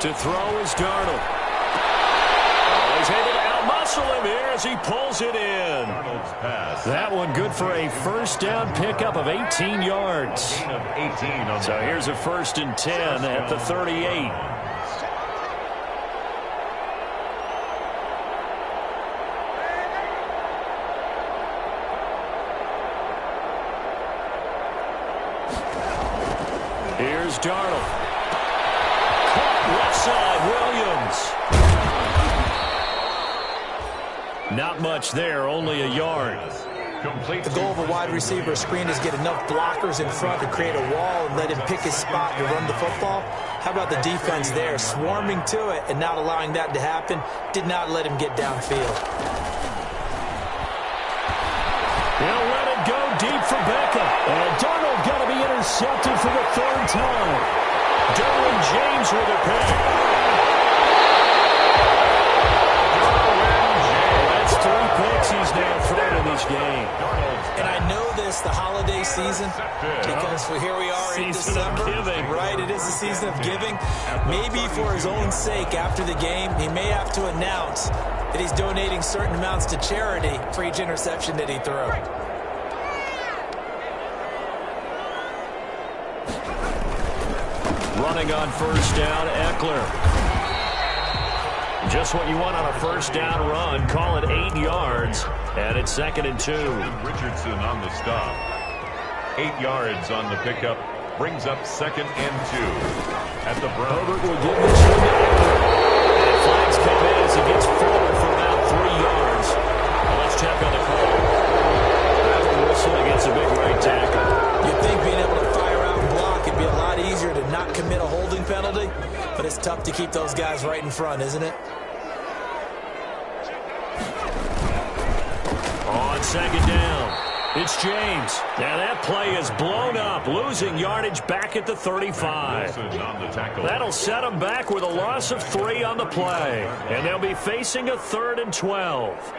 To throw is Darnold. Oh, he's able to outmuscle him here as he pulls it in. That one good for a first down pickup of 18 yards. So here's a 1st and 10 at the 38. Here's Darnold. Left side, Williams. Not much there, only a yard. The goal of a wide receiver screen is get enough blockers in front to create a wall and let him pick his spot to run the football. How about the defense there, swarming to it and not allowing that to happen? Did not let him get downfield. He'll let it go deep for Beckham. And Darnold going to be intercepted for the 3rd time. Derwin James with a pick. That's 3 picks he's now thrown in this game. And I know this, the holiday season, because here we are in December. Right, it is the season of giving. Maybe for his own sake after the game, he may have to announce that he's donating certain amounts to charity for each interception that he threw. Running on 1st down, Eckler. Just what you want on a 1st down run. Call it 8 yards. And it's 2nd and 2. Richardson on the stop. 8 yards on the pickup. Brings up 2nd and 2. At the Browns. Herbert will give this one to Eckler. And flags come in as he gets forward for about 3 yards. Well, let's check on the call. That's a whistle against a big right tackle. You'd think being able to fire out and block, it'd be a lot easier to not commit a holding penalty, but it's tough to keep those guys right in front, isn't it? On 2nd down, it's James. Now that play is blown up, losing yardage back at the 35. That'll set them back with a loss of 3 on the play, and they'll be facing a 3rd and 12.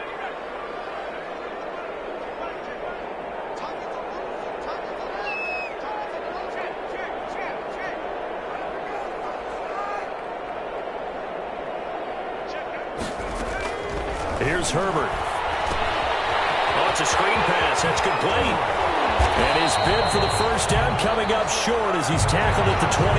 Here's Herbert. Oh, it's a screen pass. That's complete. And his bid for the 1st down coming up short as he's tackled at the 25.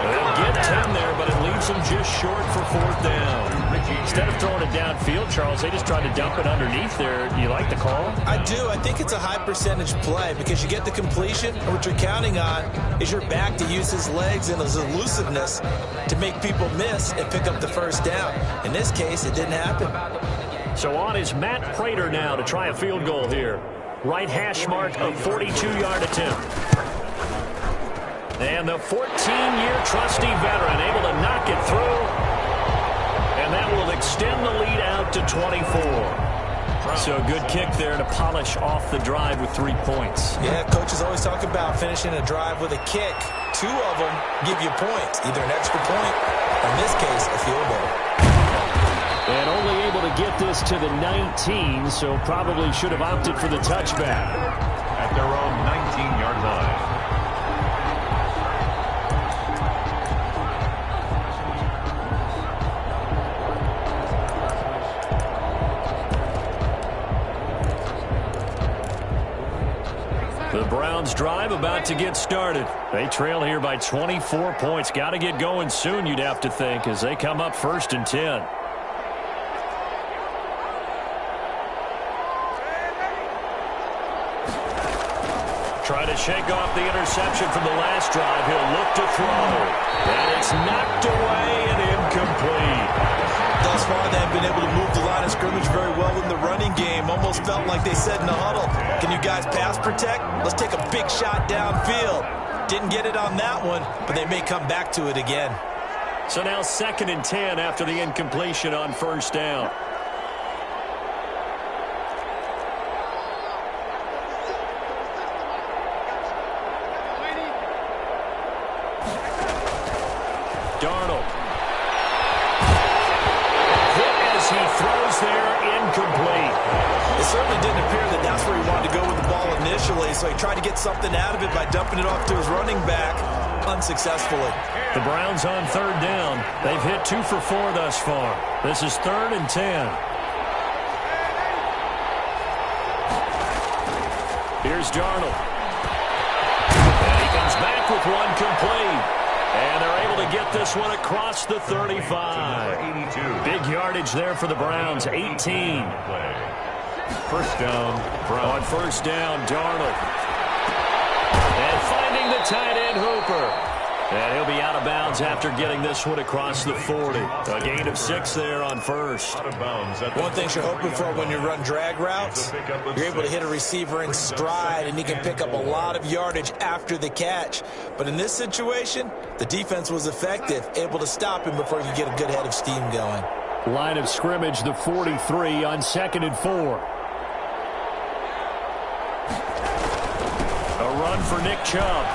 They'll get 10 there, but it leaves him just short for 4th down. Instead of throwing it downfield, Charles, they just tried to dump it underneath there. Do you like the call? I do. I think it's a high percentage play because you get the completion, and what you're counting on is your back to use his legs and his elusiveness to make people miss and pick up the 1st down. In this case, it didn't happen. So on is Matt Prater now to try a field goal here. Right hash mark of 42-yard attempt. And the 14-year trusty veteran able to knock it through. And that will extend the lead out to 24. So a good kick there to polish off the drive with 3 points. Yeah, coaches always talk about finishing a drive with a kick. 2 of them give you points, either an extra point, or in this case, a field goal. And only able to get this to the 19, so probably should have opted for the touchback. At their own 19-yard line. The Browns drive about to get started. They trail here by 24 points. Got to get going soon, you'd have to think, as they come up 1st and 10. Try to shake off the interception from the last drive. He'll look to throw. And it's knocked away and incomplete. Thus far, they have been able to move the line of scrimmage very well in the running game. Almost felt like they said in the huddle, can you guys pass protect? Let's take a big shot downfield. Didn't get it on that one, but they may come back to it again. So now 2nd and 10 after the incompletion on 1st down. Darnold. Hit as he throws there, incomplete. It certainly didn't appear that that's where he wanted to go with the ball initially, so he tried to get something out of it by dumping it off to his running back. unsuccessfully. The Browns on third down. They've hit 2 for 4 thus far. This is 3rd and 10. Here's Darnold. And he comes back with one complete. And they're able to get this one across the 35. Big yardage there for the Browns, 18. First down, Browns. On first down, Darnold. And finding the tight end, Hooper. And he'll be out of bounds after getting this one across the 40. A gain of 6 there on first. One thing you're hoping for when you run drag routes, you're able to hit a receiver in stride, and he can pick up a lot of yardage after the catch. But in this situation, the defense was effective, able to stop him before you get a good head of steam going. Line of scrimmage, the 43 on 2nd and 4. A run for Nick Chubb.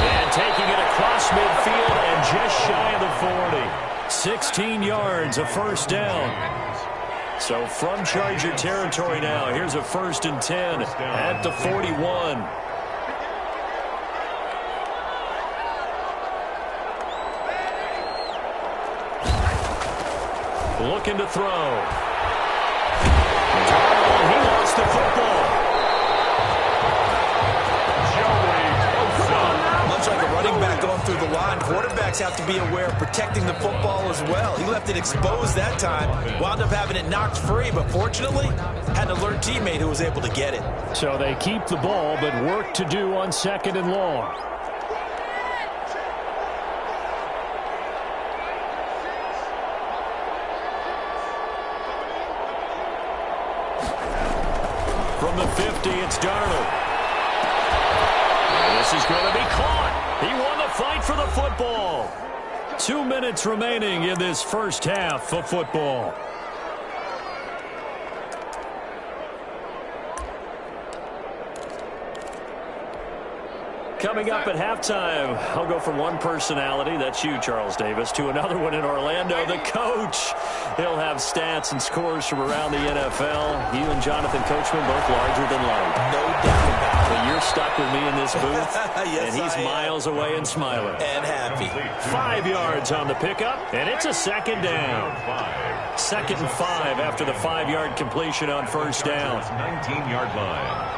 And taking it across midfield and just shy of the 40. 16 yards, a first down. So from Charger territory now, here's a 1st and 10 at the 41. Looking to throw. He lost the football. Much like a running back going through the line, quarterbacks have to be aware of protecting the football as well. He left it exposed that time, wound up having it knocked free, but fortunately, had an alert teammate who was able to get it. So they keep the ball, but work to do on 2nd and long. From the 50, it's Darnold. This is going to be caught. He won the fight for the football. 2 minutes remaining in this first half of football. Coming up at halftime, I'll go from one personality, that's you, Charles Davis, to another one in Orlando, the coach. He'll have stats and scores from around the NFL. You and Jonathan Coachman both larger than life. No doubt about it. But you're stuck with me in this booth, Yes, and he's miles away and smiling. And happy. 5 yards on the pickup, and it's a 2nd down. 2nd and 5 after the 5-yard completion on first down. 19-yard line.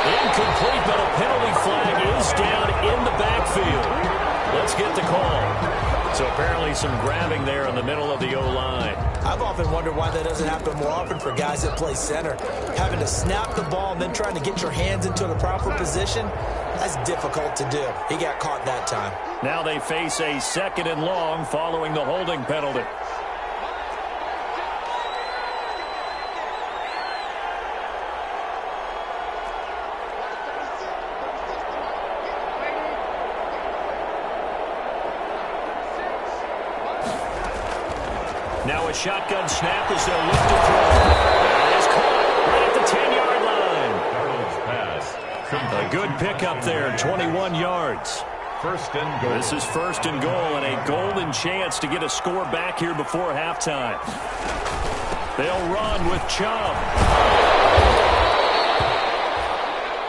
Incomplete, but a penalty flag is down in the backfield. Let's get the call. So apparently some grabbing there in the middle of the O-line. I've often wondered why that doesn't happen more often for guys that play center. Having to snap the ball and then trying to get your hands into the proper position, that's difficult to do. He got caught that time. Now they face a 2nd and long following the holding penalty. Now a shotgun snap as they'll look to throw. It is caught right at the 10-yard line. A good pickup there, 21 yards. First and goal. This is 1st and goal, and a golden chance to get a score back here before halftime. They'll run with Chubb.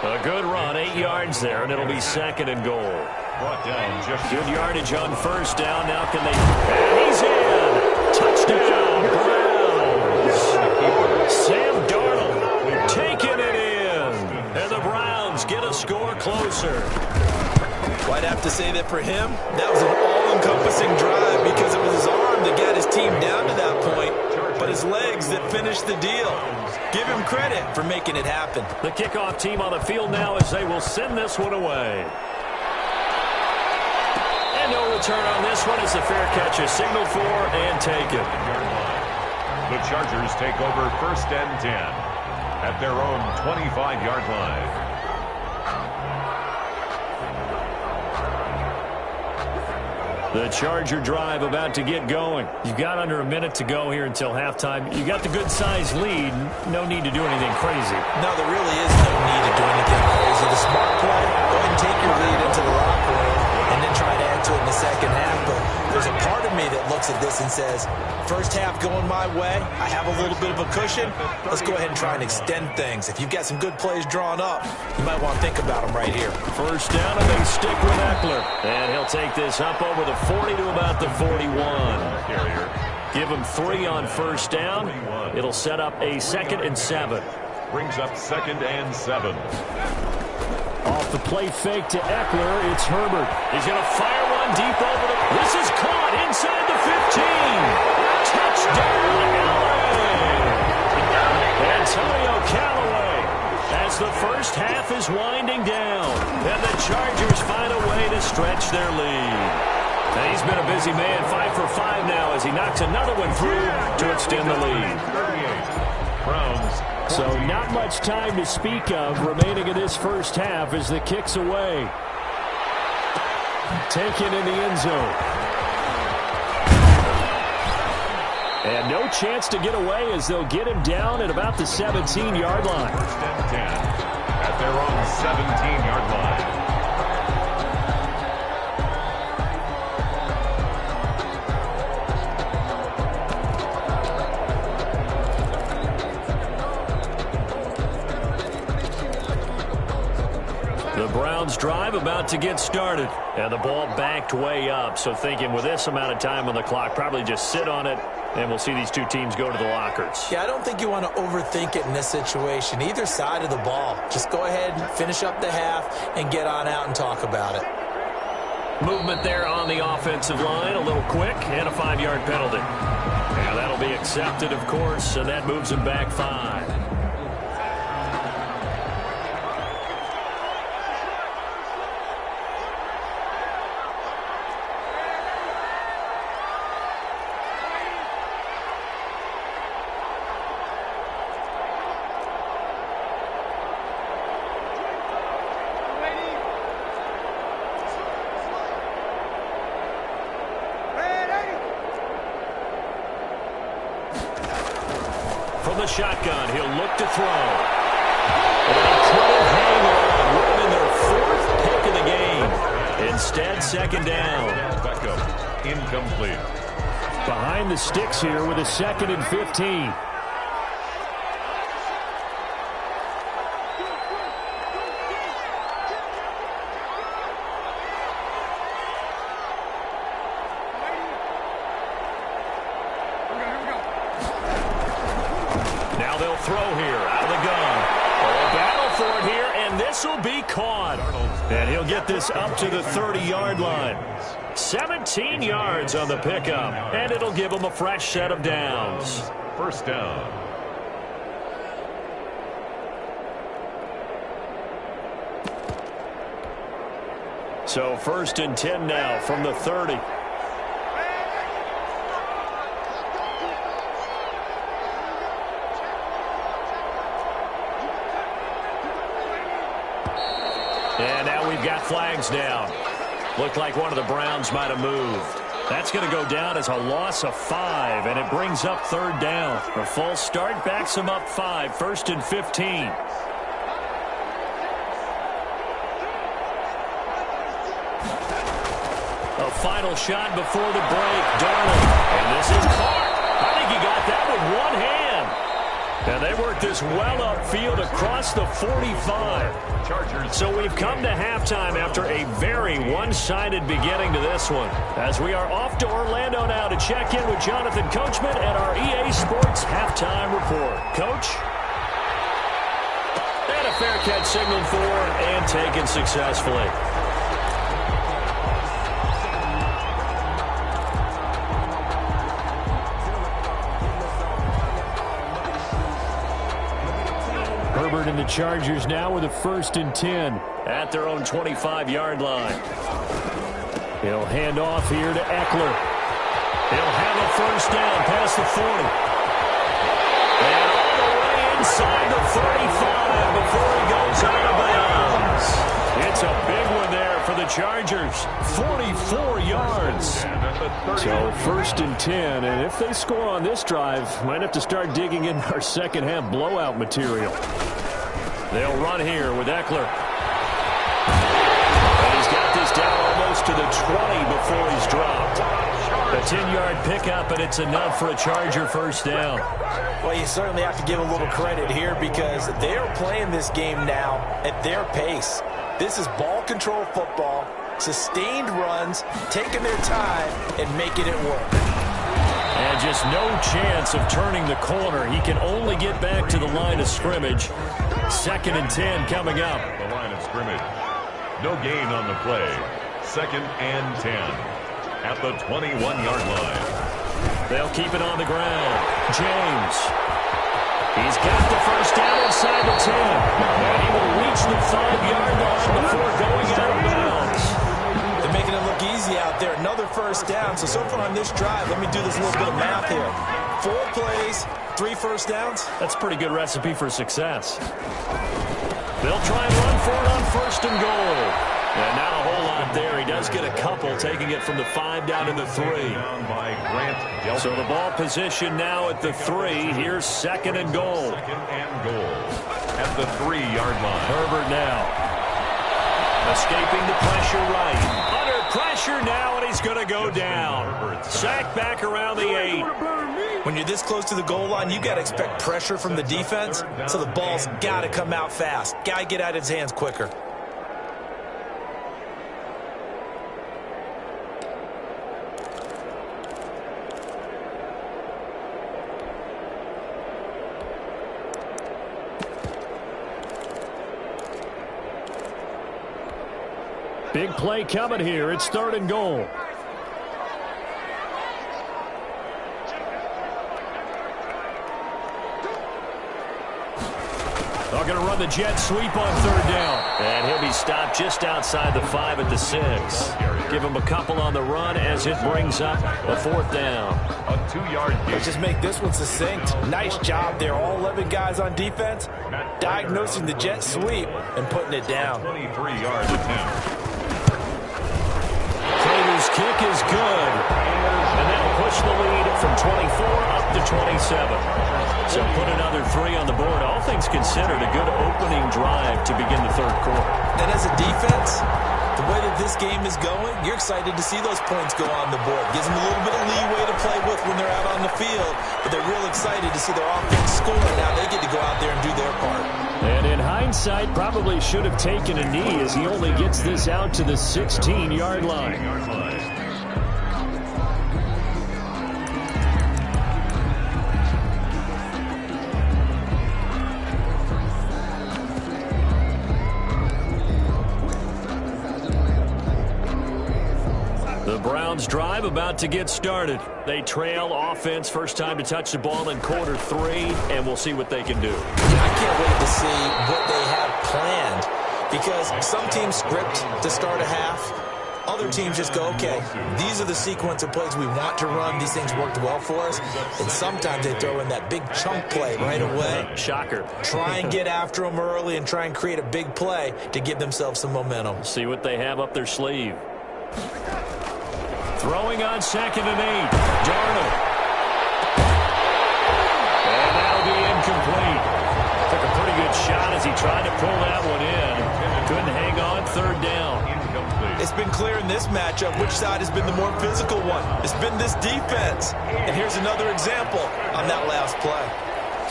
A good run, 8 yards there, and it'll be 2nd and goal. Brought down just good yardage on first down. Now can they... And he's in! Touchdown, Browns! Sam Darnold taking it in. And the Browns get a score closer. Well, I'd have to say that for him, that was an all-encompassing drive because it was his arm that got his team down to that point, but his legs that finished the deal. Give him credit for making it happen. The kickoff team on the field now as they will send this one away. And no return on this one as the fair catch is signaled for and taken. The Chargers take over 1st and 10 at their own 25-yard line. The Charger drive about to get going. You've got under a minute to go here until halftime. You got the good-sized lead. No need to do anything crazy. No, there really is no need to do anything crazy. The smart play, go ahead and take your lead into the locker room and then try to add to it in the second half. But there's a part of of me that looks at this and says, first half going my way, I have a little bit of a cushion. Let's go ahead and try and extend things. If you've got some good plays drawn up, you might want to think about them right here. First down, and they stick with Eckler. And he'll take this up over the 40 to about the 41. Give him 3 on first down. It'll set up a 2nd and 7. Brings up 2nd and 7. Off the play fake to Eckler, it's Herbert. He's going to fire one deep over the... This is caught inside the 15. Touchdown, LA! Antonio Callaway as the first half is winding down. And the Chargers find a way to stretch their lead. And he's been a busy man, 5 for 5 now as he knocks another one through to extend the lead. Browns. So not much time to speak of remaining in this first half as the kick's away. Taken in the end zone. And no chance to get away as they'll get him down at about the 17-yard line. First and 10 at their own 17-yard line. The Browns drive about to get started. And the ball backed way up. So thinking with this amount of time on the clock, probably just sit on it, and we'll see these two teams go to the lockers. Yeah, I don't think you want to overthink it in this situation. Either side of the ball. Just go ahead and finish up the half and get on out and talk about it. Movement there on the offensive line. A little quick and a 5-yard penalty. And that'll be accepted, of course, and that moves him back 5. From the shotgun, he'll look to throw. And he couldn't hang on. Would have been their 4th pick of the game. Instead, 2nd down. Beckham, incomplete. Behind the sticks here with a 2nd and 15. Now they'll throw here out of the gun. A battle for it here, and this will be caught. And he'll get this up to the 30-yard line. 17 yards on the pickup, and it'll give him a fresh set of downs. First down. So 1st and 10 now from the 30. And now we've got flags down. Looked like one of the Browns might have moved. That's going to go down as a loss of 5, and it brings up 3rd down. A false start backs him up 5, 1st and 15. A final shot before the break. Darnold. And this is caught. I think he got that with one hand. And they work this well upfield across the 45. Chargers. So we've come to halftime after a very one-sided beginning to this one. As we are off to Orlando now to check in with Jonathan Coachman at our EA Sports Halftime Report. Coach? And a fair catch signaled for and taken successfully. Herbert and the Chargers now with a 1st and 10 at their own 25-yard line. He'll hand off here to Eckler. He'll have a 1st down past the 40. And all the way inside the 35 before he goes out of bounds. It's a big one there for the Chargers. 44 yards. So 1st and 10, and if they score on this drive, might have to start digging in our second half blowout material. They'll run here with Eckler. And he's got this down almost to the 20 before he's dropped. A 10-yard pickup, and it's enough for a Charger first down. Well, you certainly have to give a little credit here because they're playing this game now at their pace. This is ball control football, sustained runs, taking their time, and making it work. And just no chance of turning the corner. He can only get back to the line of scrimmage. 2nd and 10 coming up. The line of scrimmage. No gain on the play. 2nd and 10 at the 21-yard line. They'll keep it on the ground. James. He's got the first down inside the 10. And he will reach the 5-yard line before going out of bounds. They're making it look easy out there. Another first down. So far on this drive, let me do this little bit of math here. 4 plays, 3 first downs. That's a pretty good recipe for success. They'll try and run for it on 1st and goal. And not a whole lot there. He does get a couple, taking it from the 5 down to the 3. So the ball position now at the 3. Here's 2nd and goal. 2nd and goal at the 3-yard line. Herbert now. Escaping the pressure right. Under pressure now, and he's going to go down. Sacked back around the 8. When you're this close to the goal line, you got to expect pressure from the defense, so the ball's got to come out fast. Got to get out of his hands quicker. Big play coming here. It's 3rd and goal. They're going to run the jet sweep on 3rd down. And he'll be stopped just outside the 5 at the 6. Give him a couple on the run as it brings up a 4th down. A 2-yard gain. Let's just make this one succinct. Nice job there. All 11 guys on defense diagnosing the jet sweep and putting it down. 23-yard attempt. His kick is good, and that'll push the lead from 24 up to 27. So put another 3 on the board. All things considered, a good opening drive to begin the 3rd quarter. And as a defense, the way that this game is going, you're excited to see those points go on the board. Gives them a little bit of leeway to play with when they're out on the field, but they're real excited to see their offense score. Now they get to go out there and do their part. And in hindsight, probably should have taken a knee as he only gets this out to the 16-yard line. The Browns drive about to get started. They trail offense, first time to touch the ball in quarter 3, and we'll see what they can do. I can't wait to see what they have planned because some teams script to start a half. Other teams just go, okay, these are the sequence of plays we want to run. These things worked well for us. And sometimes they throw in that big chunk play right away. Shocker. Try and get after them early and try and create a big play to give themselves some momentum. See what they have up their sleeve. Throwing on 2nd and 8. Darnold. And that'll be incomplete. Took a pretty good shot as he tried to pull that one in. Couldn't hang on. 3rd down. It's been clear in this matchup which side has been the more physical one. It's been this defense. And here's another example on that last play.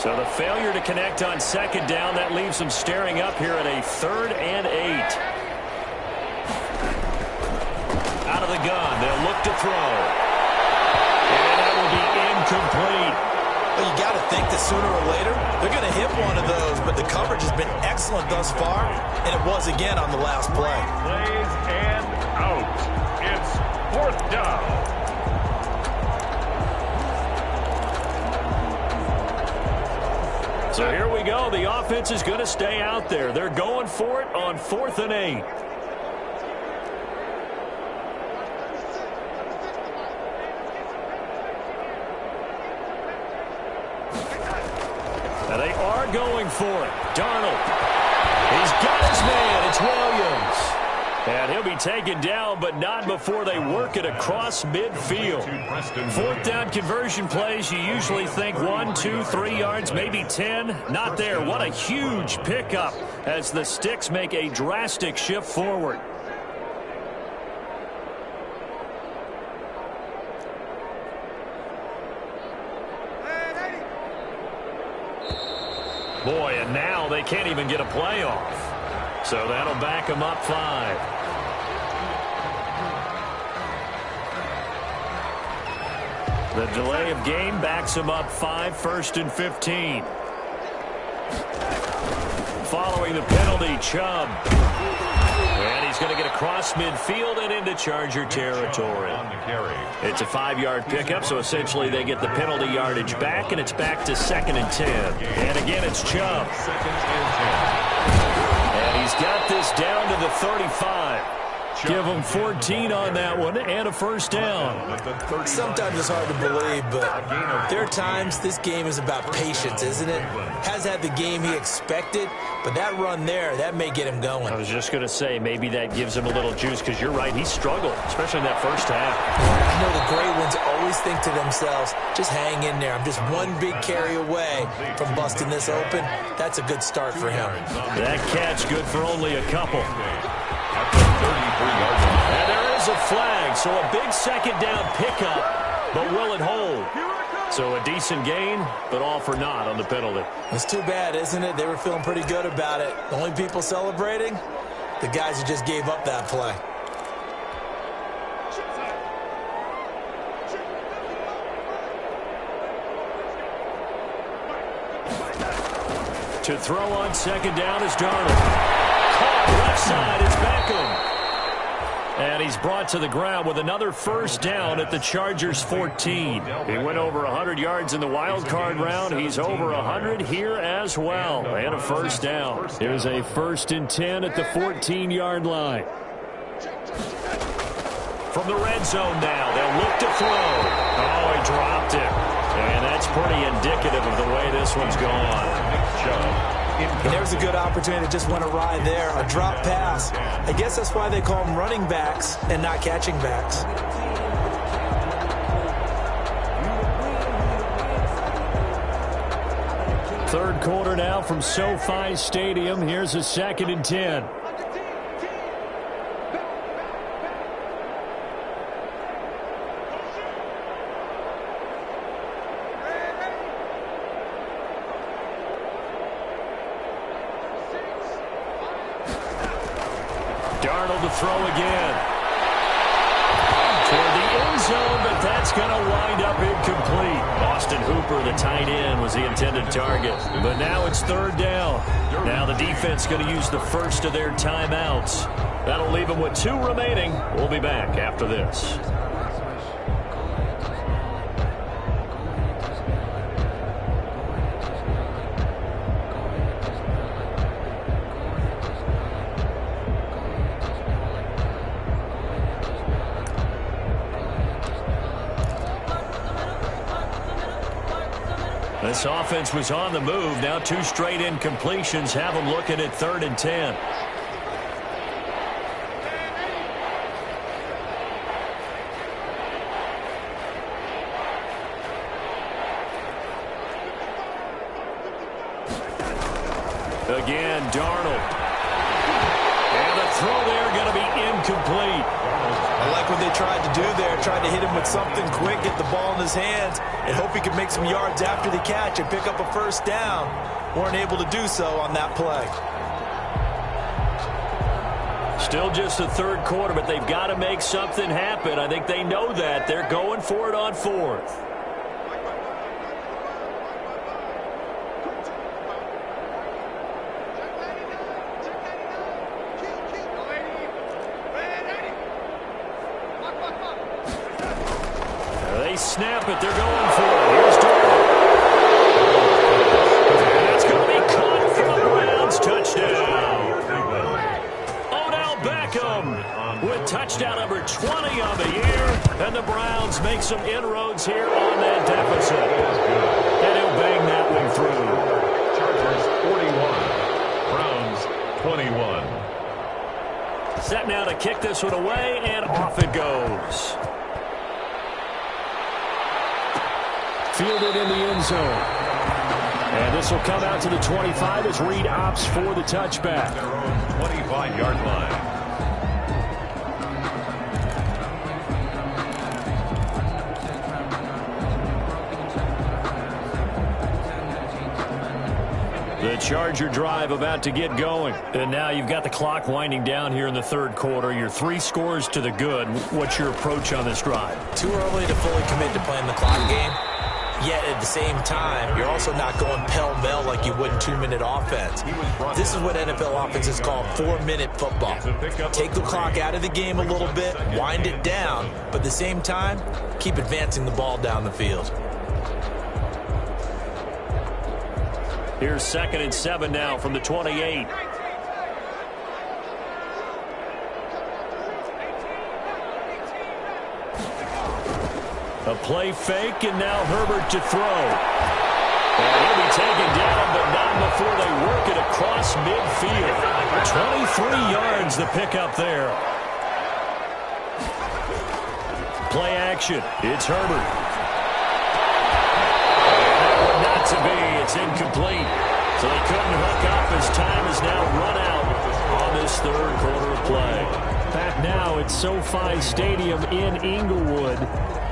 So the failure to connect on 2nd down, that leaves them staring up here at a 3rd and 8. Out of the gun, they'll look to throw. And that will be incomplete. Well, you got to think that sooner or later, they're going to hit one of those, but the coverage has been excellent thus far, and it was again on the last play. Plays and out. It's 4th down. So here we go. The offense is going to stay out there. They're going for it on 4th and 8. And they are going for it. Darnold. He's got his man. It's Williams. And he'll be taken down, but not before they work it across midfield. 4th down conversion plays, you usually think 1, 2, 3 yards, maybe 10. Not there. What a huge pickup as the Sticks make a drastic shift forward. Boy, and now they can't even get a play off. So that'll back them up 5. The delay of game backs him up 5, 1st and 15. Following the penalty, Chubb. And he's going to get across midfield and into Charger territory. It's a 5-yard pickup, so essentially they get the penalty yardage back, and it's back to 2nd and 10. And again, it's Chubb. And he's got this down to the 35. Give him 14 on that one and a 1st down. Sometimes it's hard to believe, but there are times this game is about patience, isn't it? Has had the game he expected, but that run there, that may get him going. I was just going to say, maybe that gives him a little juice, because you're right, he struggled, especially in that first half. I know the great ones always think to themselves, just hang in there. I'm just one big carry away from busting this open. That's a good start for him. That catch good for only a couple. And there is a flag, so a big 2nd down pickup, but will it hold? So a decent gain, but all for naught on the penalty. It's too bad, isn't it? They were feeling pretty good about it. The only people celebrating, the guys who just gave up that play. To throw on 2nd down is Darnold. Caught left side, it's Beckham. And he's brought to the ground with another 1st down at the Chargers' 14. He went over 100 yards in the wild card round. He's over 100 here as well. And a 1st down. Here's a 1st and 10 at the 14-yard line. From the red zone now, they'll look to throw. Oh, he dropped it. And that's pretty indicative of the way this one's gone. And there's a good opportunity that just went awry there. A drop pass. I guess that's why they call them running backs and not catching backs. Third quarter now from SoFi Stadium. Here's a 2nd and 10. Darnold to throw again. Toward the end zone, but that's going to wind up incomplete. Austin Hooper, the tight end, was the intended target. But now it's 3rd down. Now the defense going to use the first of their timeouts. That'll leave them with 2 remaining. We'll be back after this. This offense was on the move. Now 2 straight incompletions have them looking at 3rd and 10. Again, Darnold. And the throw there going to be incomplete. I like what they tried to do there. Tried to hit him with something quick, get the ball in his hands, and hope he could make some yards after the catch and pick up a 1st down. Weren't able to do so on that play. Still just the 3rd quarter, but they've got to make something happen. I think they know that. They're going for it on 4th. They snap it. They're going for it. Here's Darnold. And it's going to be caught for the Browns. Touchdown. Odell Beckham with touchdown number 20 on the year. And the Browns make some inroads here on that deficit. And he'll bang that one through. Chargers 41. Browns 21. Set now to kick this one away, and off it goes. Fielded in the end zone. And this will come out to the 25 as Reed opts for the touchback. Their own 25-yard line. The Charger drive about to get going. And now you've got the clock winding down here in the third quarter. You're 3 scores to the good. What's your approach on this drive? Too early to fully commit to playing the clock game. Yet at the same time, you're also not going pell-mell like you would in 2-minute offense. This is what NFL offenses call 4-minute football. Take the clock out of the game a little bit, wind it down, but at the same time, keep advancing the ball down the field. Here's 2nd and 7 now from the 28. A play fake, and now Herbert to throw. And he'll be taken down, but not before they work it across midfield. 23 yards the pickup there. Play action. It's Herbert. And that one not to be. It's incomplete. So they couldn't hook up as time is now run out on this third quarter of play. Back now at SoFi Stadium in Inglewood.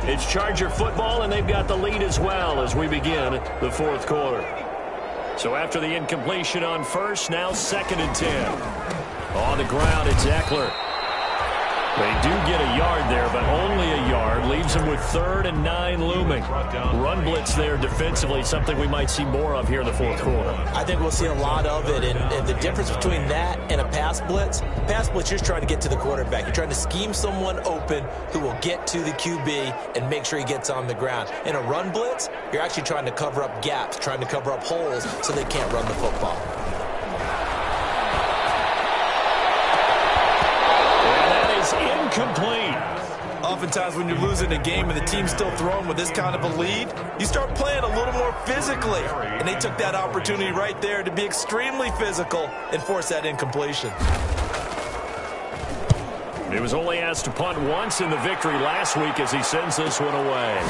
It's Charger football, and they've got the lead as well as we begin the fourth quarter. So after the incompletion on first, now 2nd and 10. On the ground, it's Eckler. They do get a yard there, but only a yard. Leaves them with 3rd and 9 looming. Run blitz there defensively, something we might see more of here in the fourth quarter. I think we'll see a lot of it, and the difference between that and a pass blitz, you're just trying to get to the quarterback. You're trying to scheme someone open who will get to the QB and make sure he gets on the ground. In a run blitz, you're actually trying to cover up gaps, trying to cover up holes so they can't run the football. Incomplete. Oftentimes when you're losing a game and the team's still throwing with this kind of a lead, you start playing a little more physically. And they took that opportunity right there to be extremely physical and force that incompletion. He was only asked to punt once in the victory last week as he sends this one away.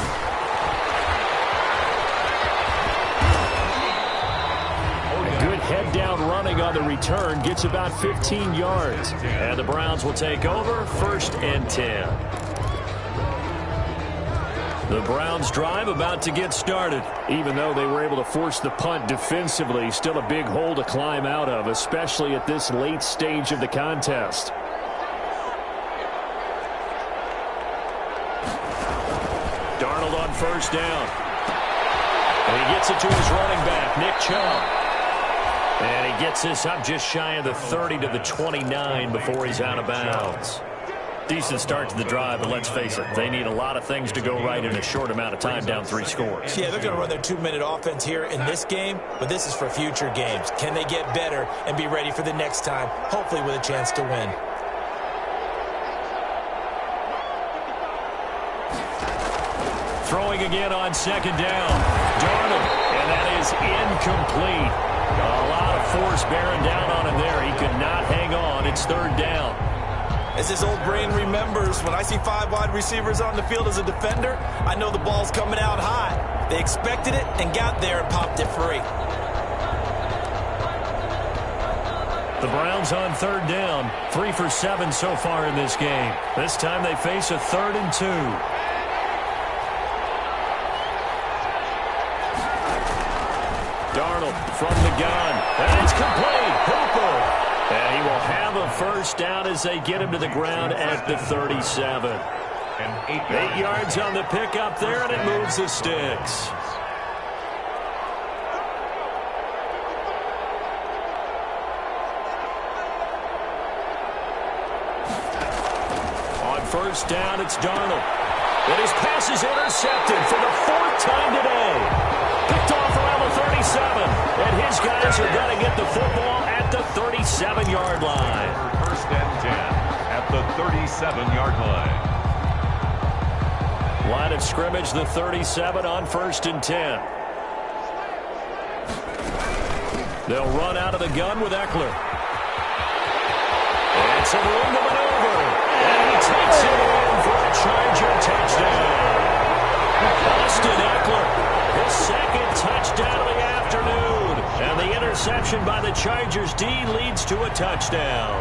Good head-down running on the return. Gets about 15 yards. And the Browns will take over 1st and 10. The Browns drive about to get started. Even though they were able to force the punt defensively, still a big hole to climb out of, especially at this late stage of the contest. Darnold on 1st down. And he gets it to his running back, Nick Chubb. And he gets this up just shy of the 30 to the 29 before he's out of bounds. Decent start to the drive, but let's face it, they need a lot of things to go right in a short amount of time, down 3 scores. Yeah, they're going to run their 2-minute offense here in this game, but this is for future games. Can they get better and be ready for the next time, hopefully with a chance to win? Throwing again on 2nd down. Darnold, and that is incomplete. A lot of force bearing down on him there. He could not hang on. It's 3rd down. As his old brain remembers, when I see 5 wide receivers on the field as a defender, I know the ball's coming out high. They expected it and got there and popped it free. The Browns on 3rd down. 3 for 7 so far in this game. This time they face a 3rd and 2. Darnold from the gun. And it's complete. Hooper. And he will have a 1st down as they get him to the ground at the 37. 8 yards on the pickup there, and it moves the sticks. On 1st down, it's Darnold. And his pass is intercepted for the 4th time today. Picked off around the 37. And his guys are going to get the football at the 37-yard line. 1st and 10 at the 37-yard line. Line of scrimmage, the 37 on 1st and 10. They'll run out of the gun with Eckler. And some room to maneuver. And he takes it in for a Charger touchdown. Austin Eckler. His 2nd touchdown of the afternoon. And the interception by the Chargers D leads to a touchdown.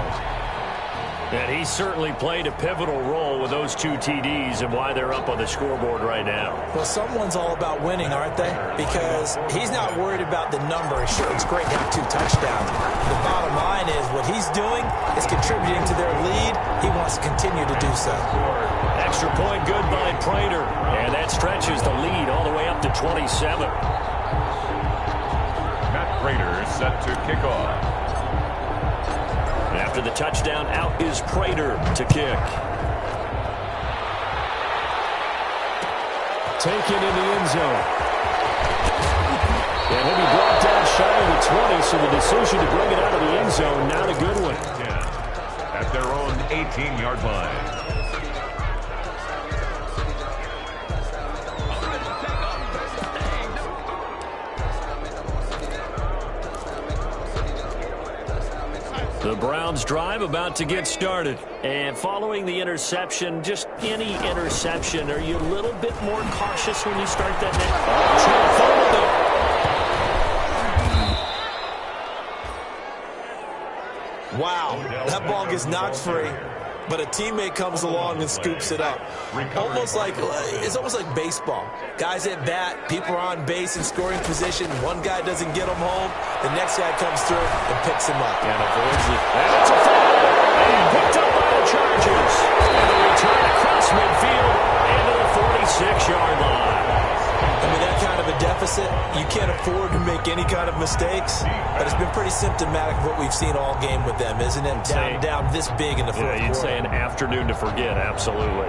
And he certainly played a pivotal role with those 2 TDs and why they're up on the scoreboard right now. Well, someone's all about winning, aren't they? Because he's not worried about the number. Sure, it's great to have 2 touchdowns. The bottom line is what he's doing is contributing to their lead. He wants to continue to do so. Extra point good by Prater. And that stretches the lead all the way up to 27. Matt Prater is set to kick off. After the touchdown, out is Prater to kick. Taken in the end zone. And he'll be brought down shy of the 20, so the decision to bring it out of the end zone, not a good one. At their own 18-yard line. The Browns drive about to get started. And following the interception, just any interception, are you a little bit more cautious when you start that next? Wow, that ball gets knocked free, but a teammate comes along and scoops it up. It's almost like baseball. Guys at bat, people are on base in scoring position. One guy doesn't get them home. The next guy comes through and picks him up. And avoids it. And it's a foul. And picked up by the Chargers. And a return across midfield into the 46-yard line. I mean, that kind of a deficit, you can't afford to make any kind of mistakes. But it's been pretty symptomatic of what we've seen all game with them, isn't it? Down this big in the fourth quarter. You'd say an afternoon to forget, absolutely.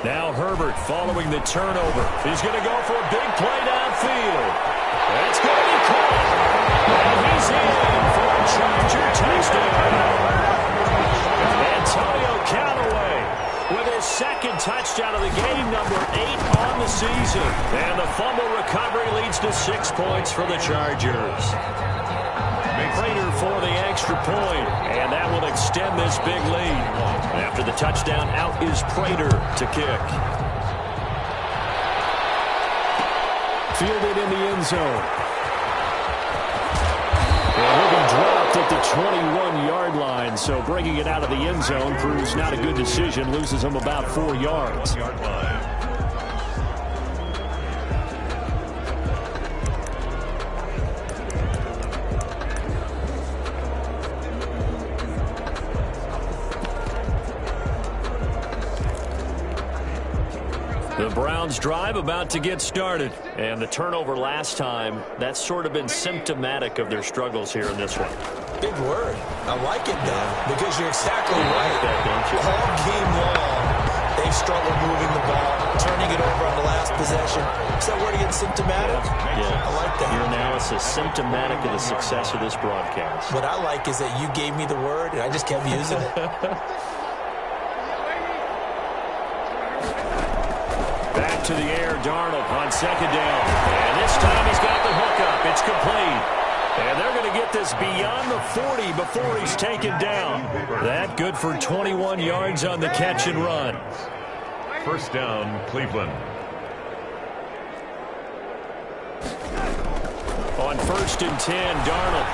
Now Herbert following the turnover. He's going to go for a big play downfield. It's going to be caught. And he's in for a Charger touchdown. Antonio Callaway with his second touchdown of the game, number 8 on the season. And the fumble recovery leads to 6 points for the Chargers. Prater for the extra point, and that will extend this big lead. After the touchdown, out is Prater to kick. Fielded in the end zone. And he'll be dropped at the 21-yard line, so bringing it out of the end zone proves not a good decision, loses him about 4 yards. The Browns drive about to get started. And the turnover last time, that's sort of been symptomatic of their struggles here in this one. Big word. I like it, though, because you're exactly right. Like that, don't you? All game long, they've struggled moving the ball, turning it over on the last possession. Is that word again, symptomatic? Yeah. I like that. Your analysis, symptomatic of the success of this broadcast. What I like is that you gave me the word, and I just kept using it. Back to the air, Darnold on second down. And this time he's got the hook up. It's complete. And they're going to get this beyond the 40 before he's taken down. That good for 21 yards on the catch and run. First down, Cleveland. On 1st and 10, Darnold.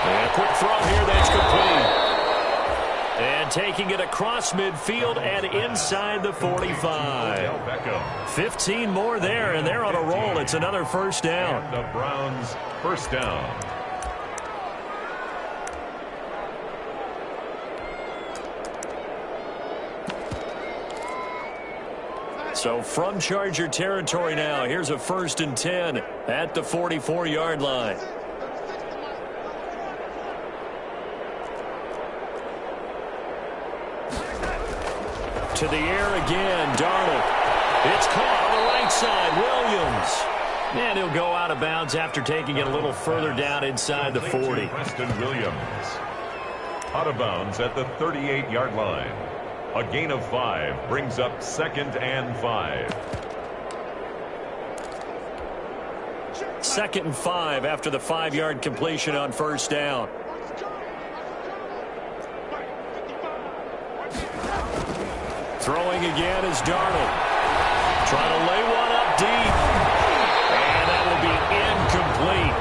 And a quick throw here, that's complete. And taking it across midfield and inside the 45. 15 more there, and they're on a roll. It's another first down. And the Browns, first down. So from Charger territory now, here's a 1st and 10 at the 44-yard line. To the air again, Darnold. It's caught on the right side, Williams. And he'll go out of bounds after taking it a little further down inside the 40. Preston Williams. Out of bounds at the 38-yard line. A gain of 5 brings up 2nd and 5. 2nd and 5 after the 5-yard completion on first down. Throwing again is Darnold. Trying to lay one up deep. And that will be incomplete.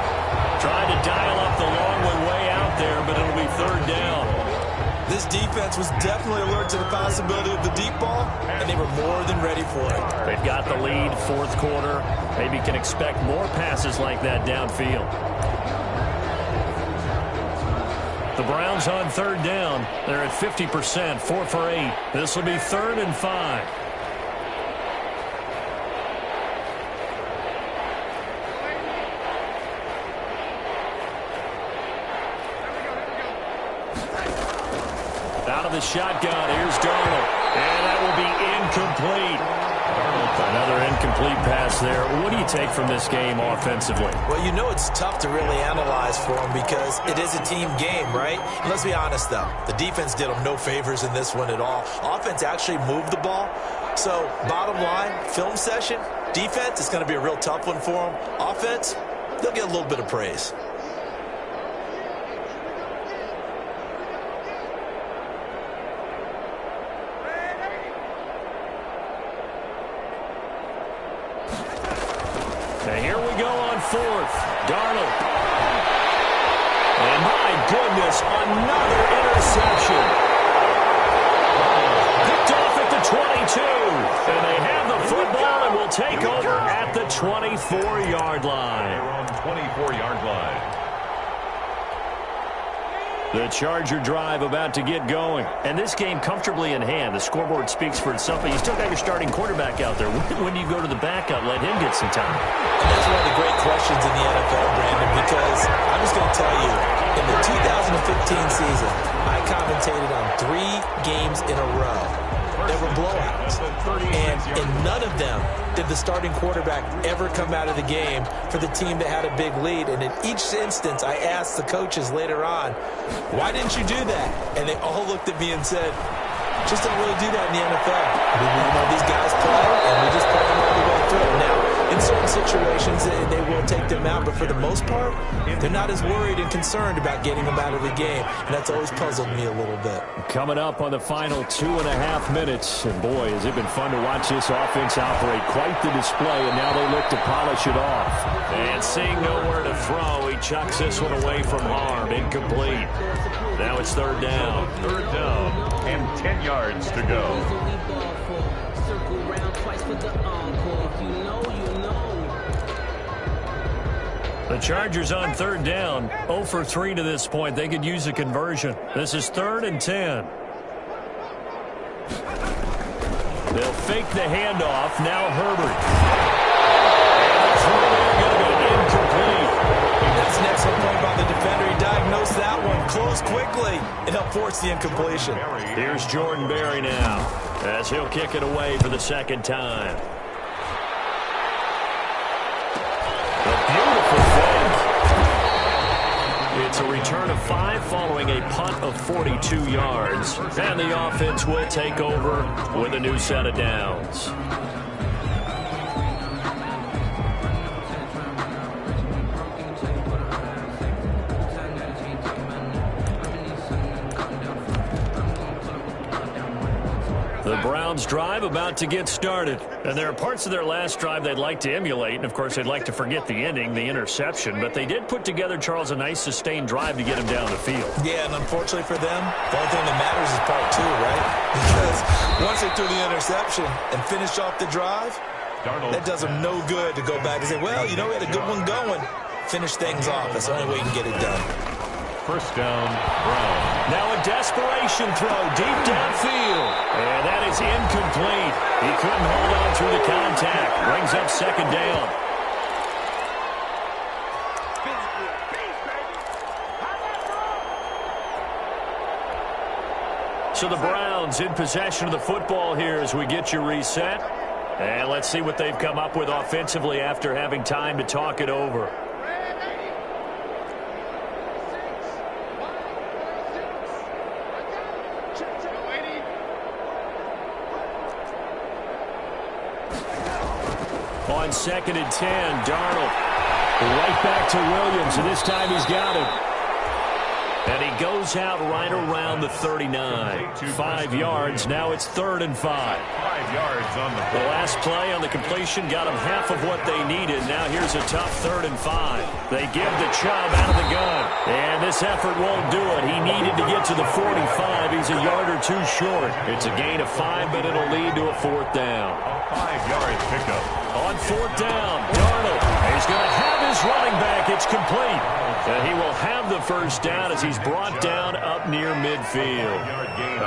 This defense was definitely alert to the possibility of the deep ball, and they were more than ready for it. They've got the lead, fourth quarter. Maybe can expect more passes like that downfield. The Browns on third down. They're at 50%, 4 for 8. This will be 3rd and 5. Out of the shotgun, here's Darnold. And that will be incomplete. Another incomplete pass there. What do you take from this game offensively? Well, you know it's tough to really analyze for them because it is a team game, right? And let's be honest, though. The defense did them no favors in this one at all. Offense actually moved the ball. So, bottom line, film session, defense is going to be a real tough one for them. Offense, they'll get a little bit of praise. Fourth, Darnold. And my goodness, another interception. Picked off at the 22. And they have the football and will take over at the 24-yard line. They're on 24-yard line. The Charger drive about to get going. And this game comfortably in hand. The scoreboard speaks for itself, but you still got your starting quarterback out there. When do you go to the backup, let him get some time? And that's one of the great questions in the NFL, Brandon, because I'm just going to tell you, in the 2015 season, I commentated on 3 games in a row. There were blowouts. And in none of them did the starting quarterback ever come out of the game for the team that had a big lead. And in each instance, I asked the coaches later on, why didn't you do that? And they all looked at me and said, just don't really do that in the NFL. These guys play, and we just play them all the way through. Now, in certain situations, they will take them out, but for the most part, they're not as worried and concerned about getting them out of the game, and that's always puzzled me a little bit. Coming up on the final 2.5 minutes, and boy, has it been fun to watch this offense operate. Quite the display, and now they look to polish it off. And seeing nowhere to throw, he chucks this one away from harm, incomplete. Now it's 3rd down. 3rd down and 10 yards to go. The Chargers on 3rd down, 0 for 3 to this point. They could use a conversion. This is 3rd and 10. They'll fake the handoff. Now Herbert. And the throw going to be incomplete. That's an excellent play by the defender. He diagnosed that one, closed quickly, and helped force the incompletion. Here's Jordan Berry now, as he'll kick it away for the 2nd time. A beautiful fake. It's a return of 5 following a punt of 42 yards. And the offense will take over with a new set of downs. The Browns drive about to get started. And there are parts of their last drive they'd like to emulate. And, of course, they'd like to forget the ending, the interception. But they did put together, Charles, a nice sustained drive to get him down the field. Yeah, and unfortunately for them, the only thing that matters is part 2, right? Because once they threw the interception and finished off the drive, that does them no good to go back and say, well, we had a good one going. Finish things off. That's the only way you can get it done. 1st down, Brown. Now a desperation throw deep downfield. And that is incomplete. He couldn't hold on through the contact. Brings up 2nd down. So the Browns in possession of the football here as we get you reset. And let's see what they've come up with offensively after having time to talk it over. On 2nd and 10, Darnold right back to Williams, and this time he's got it. And he goes out right around the 39. 5 yards, now it's 3rd and 5. 5 yards The last play on the completion got them half of what they needed. Now here's a tough 3rd and 5. They give to Chubb out of the gun. And this effort won't do it. He needed to get to the 45. He's a yard or two short. It's a gain of 5, but it'll lead to a 4th down. A 5-yard pickup. On 4th down, Darnold. He's going to have his running back. It's complete. And he will have the 1st down as he's brought down up near midfield.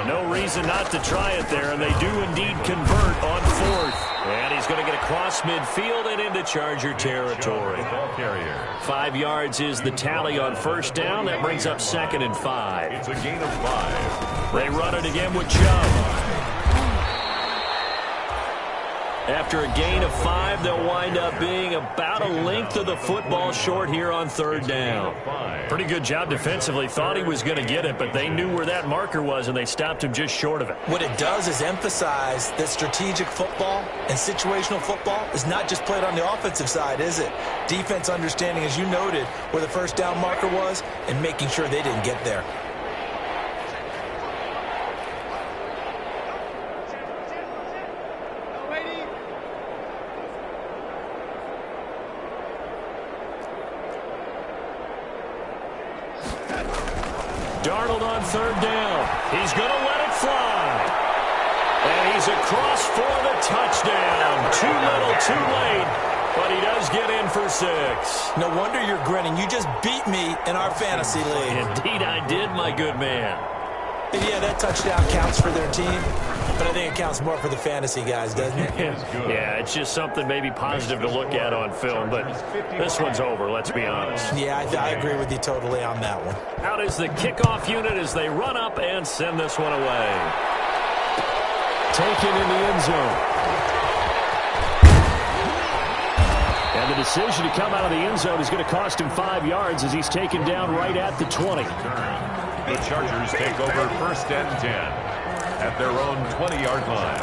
No reason not to try it there, and they do indeed convert on 4th. And he's going to get across midfield and into Charger territory. 5 yards is the tally on 1st down. That brings up 2nd and 5. It's a gain of 5. They run it again with Chubb. After a gain of 5, they'll wind up being about a length of the football short here on 3rd down. Pretty good job defensively. Thought he was going to get it, but they knew where that marker was, and they stopped him just short of it. What it does is emphasize that strategic football and situational football is not just played on the offensive side, is it? Defense understanding, as you noted, where the 1st down marker was and making sure they didn't get there. Darnold on 3rd down. He's going to let it fly. And he's across for the touchdown. Too little, too late. But he does get in for 6. No wonder you're grinning. You just beat me in our fantasy league. Indeed I did, my good man. And yeah, that touchdown counts for their team, but I think it counts more for the fantasy guys, doesn't it? Yeah, it's just something maybe positive to look at on film, but this one's over, let's be honest. Yeah, I agree with you totally on that one. Out is the kickoff unit as they run up and send this one away. Taken in the end zone. And the decision to come out of the end zone is going to cost him 5 yards as he's taken down right at the 20. The Chargers take over 1st and 10 at their own 20-yard line.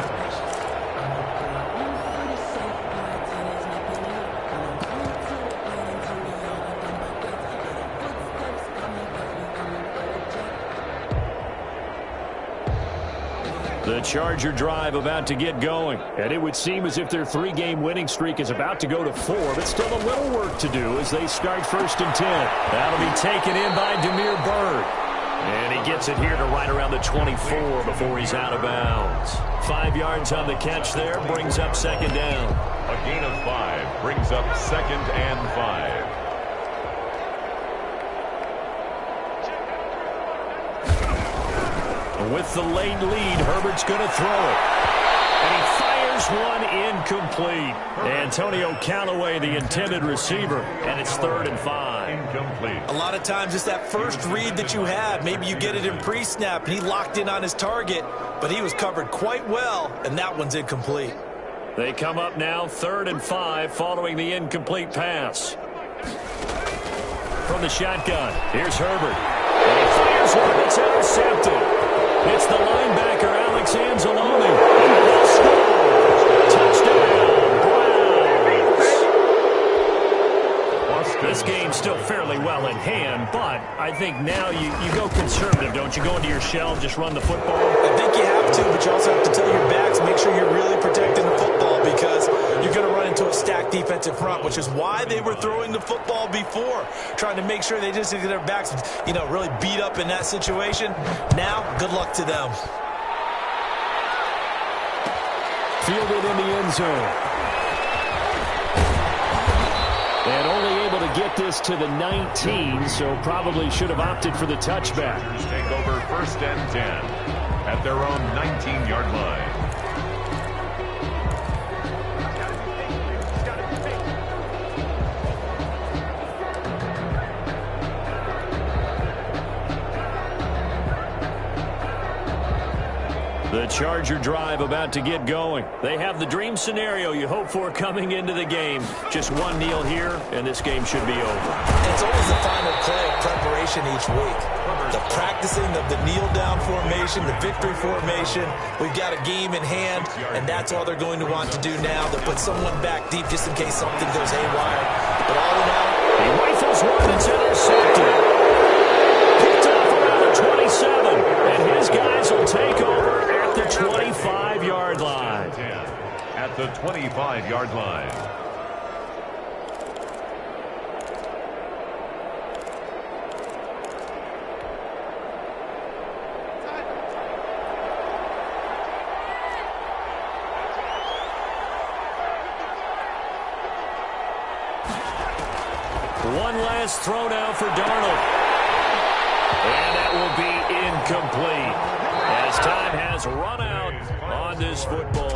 The Charger drive about to get going. And it would seem as if their 3-game winning streak is about to go to 4, but still a little work to do as they start 1st and 10. That'll be taken in by Demir Bird. And he gets it here to right around the 24 before he's out of bounds. 5 yards on the catch there, brings up 2nd down. A gain of 5 brings up 2nd and 5. With the late lead, Herbert's going to throw it. And he fires one incomplete. Antonio Callaway, the intended receiver, and it's 3rd and 5. Incomplete. A lot of times it's that first read that you have. Maybe you get it in pre-snap, and he locked in on his target, but he was covered quite well, and that one's incomplete. They come up now 3rd and 5 following the incomplete pass. From the shotgun, here's Herbert. And he fires one that's intercepted. It's the linebacker, Alex Anzalone. And they'll score. Touchdown, Browns. This game's still fairly well in hand, but I think now you go conservative, don't you? Go into your shell, just run the football. I think you have to, but you also have to tell your backs, make sure you're really protecting the football because you're going to run into a stacked defensive front, which is why they were throwing the football before, trying to make sure they just get their backs, really beat up in that situation. Now, good luck to them. Fielded in the end zone. And only able to get this to the 19, so probably should have opted for the touchback. Chargers take over 1st and 10 at their own 19-yard line. The Charger drive about to get going. They have the dream scenario you hope for coming into the game. Just one kneel here, and this game should be over. It's always the final play of preparation each week. The practicing of the kneel-down formation, the victory formation. We've got a game in hand, and that's all they're going to want to do now. They'll put someone back deep just in case something goes haywire. But all in all, he rifles one that's intercepted. Picked off around the 27, and his guys will take over at the 25-yard line. at the 25-yard line. One last throw now for Darnold. And that will be incomplete as time has run out on this football